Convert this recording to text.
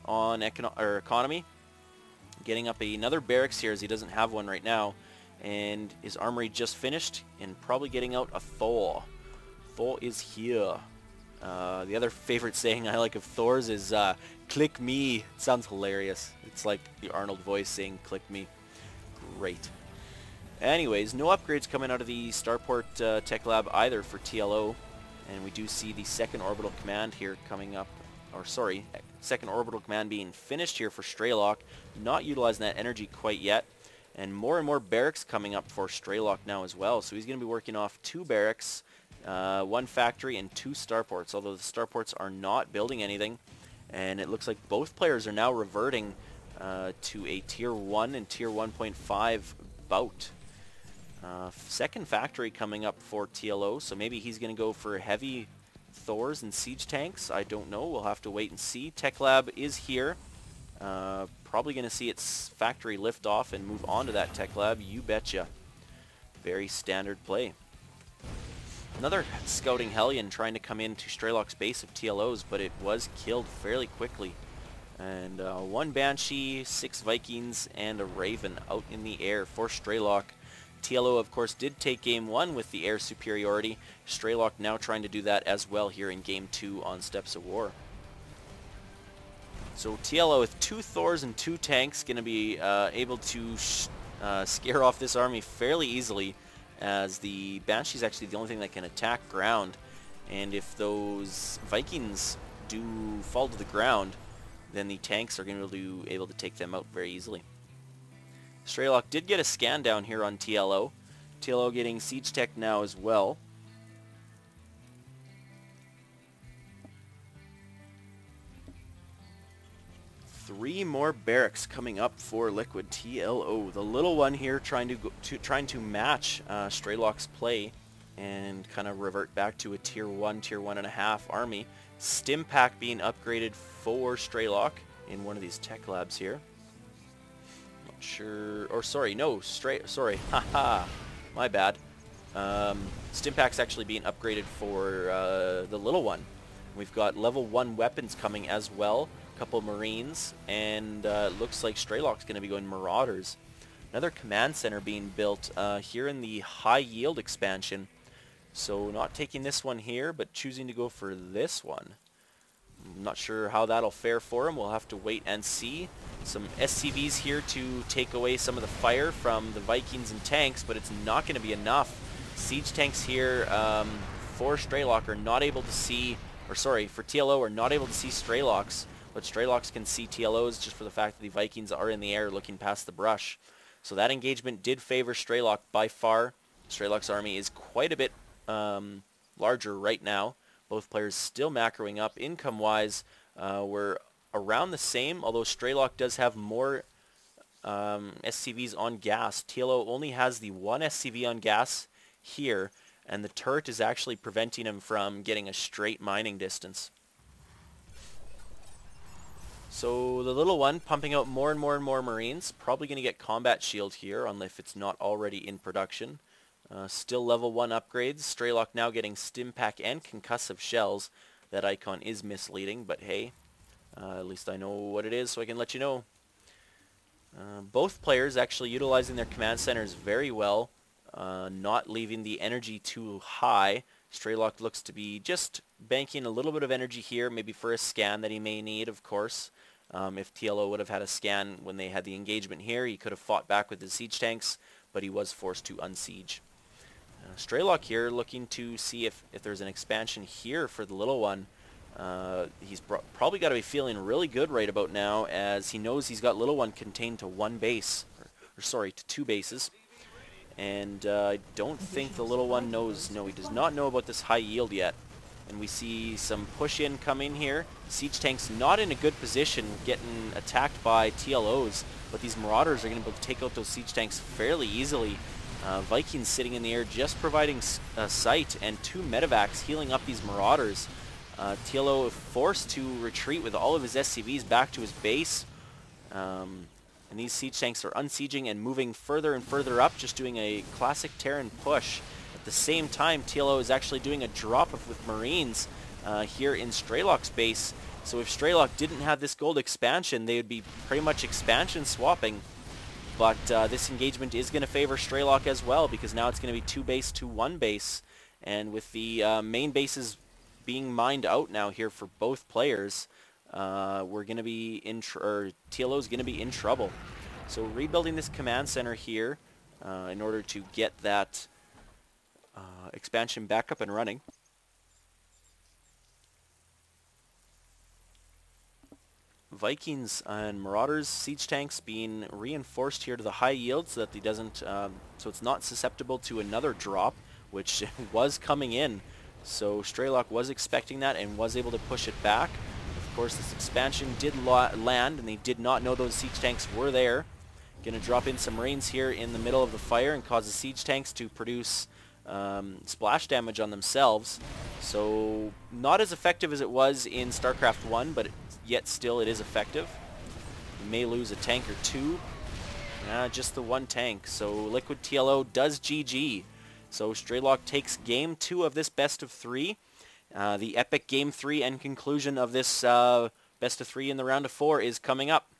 on economy. Getting up another barracks here as he doesn't have one right now. And his armory just finished and probably getting out a Thor. Thor is here. The other favorite saying I like of Thor's is click me. It sounds hilarious. It's like the Arnold voice saying click me. Great. Anyways, no upgrades coming out of the Starport Tech Lab either for TLO. And we do see the second orbital command here coming up. Or sorry, second orbital command being finished here for Strelok. Not utilizing that energy quite yet. And more barracks coming up for Strelok now as well. So he's going to be working off 2 barracks, 1 factory, and 2 starports. Although the starports are not building anything. And it looks like both players are now reverting to a Tier 1 and Tier 1.5 bout. Second factory coming up for TLO. So maybe he's going to go for heavy Thors and siege tanks. I don't know. We'll have to wait and see. Tech Lab is here. Probably going to see its factory lift off and move on to that Tech Lab. You betcha. Very standard play. Another scouting Hellion trying to come into Strelok's base of TLOs, but it was killed fairly quickly. And 1 Banshee, 6 Vikings, and a Raven out in the air for Strelok. TLO, of course, did take Game 1 with the air superiority. Strelok now trying to do that as well here in Game 2 on Steps of War. So TLO with 2 Thors and 2 tanks going to be able to scare off this army fairly easily, as the Banshee is actually the only thing that can attack ground. And if those Vikings do fall to the ground, then the tanks are going to be able to take them out very easily. Strelok did get a scan down here on TLO. TLO getting siege tech now as well. Three more barracks coming up for Liquid TLO. The little one here trying to match Strelok's play and kind of revert back to a Tier 1, Tier 1.5 army. Stim pack being upgraded for Strelok in one of these tech labs here. Sure, or sorry, no, sorry, haha, my bad. Stimpak's actually being upgraded for the little one. We've got level 1 weapons coming as well, a couple Marines, and looks like Strelok's going to be going Marauders. Another command center being built here in the high yield expansion. So not taking this one here, but choosing to go for this one. I'm not sure how that'll fare for him. We'll have to wait and see. Some SCVs here to take away some of the fire from the Vikings and tanks, but it's not going to be enough. Siege tanks here for Strelok are not able to see, or sorry, for TLO are not able to see Strelok's, but Strelok's can see TLO's just for the fact that the Vikings are in the air looking past the brush. So that engagement did favor Strelok by far. Strelok's army is quite a bit larger right now. Both players still macroing up. Income-wise, we're around the same, although Strelok does have more SCVs on gas. TLO only has the 1 SCV on gas here, and the turret is actually preventing him from getting a straight mining distance. So the little one pumping out more and more Marines. Probably going to get combat shield here, unless if it's not already in production. Still level 1 upgrades. Strelok now getting Stimpack and concussive shells. That icon is misleading, but hey, at least I know what it is so I can let you know. Both players actually utilizing their command centers very well, not leaving the energy too high. Strelok looks to be just banking a little bit of energy here, maybe for a scan that he may need, of course. If TLO would have had a scan when they had the engagement here, he could have fought back with his siege tanks, but he was forced to unsiege. Strelok here looking to see if there's an expansion here for the little one. He's probably got to be feeling really good right about now, as he knows he's got little one contained to 1 base, or sorry, to 2 bases. And I don't think the little one knows. No, he does not know about this high yield yet. And we see some push in coming here. Siege tanks not in a good position, getting attacked by TLOs, but these Marauders are going to be able to take out those siege tanks fairly easily. Vikings sitting in the air just providing sight, and 2 medevacs healing up these Marauders. TLO forced to retreat with all of his SCVs back to his base. And these siege tanks are unsieging and moving further and further up, just doing a classic Terran push. At the same time, TLO is actually doing a drop-off with Marines here in Strelok's base, So if Strelok didn't have this gold expansion, they would be pretty much expansion swapping. But this engagement is going to favor Strelok as well, because now it's going to be 2 base to 1 base. And with the main bases being mined out now here for both players, we're going to be in TLO is going to be in trouble. So rebuilding this command center here in order to get that expansion back up and running. Vikings and Marauders siege tanks being reinforced here to the high yield so that he doesn't, so it's not susceptible to another drop, which was coming in. So Strelok was expecting that and was able to push it back. Of course, this expansion did land, and they did not know those siege tanks were there. Going to drop in some rains here in the middle of the fire and cause the siege tanks to produce splash damage on themselves. So not as effective as it was in StarCraft 1, but yet still it is effective. You may lose a tank or two. Just the one tank. So Liquid TLO does GG. So Strelok takes game 2 of this best of 3. The epic game 3 and conclusion of this best of 3 in the round of 4 is coming up.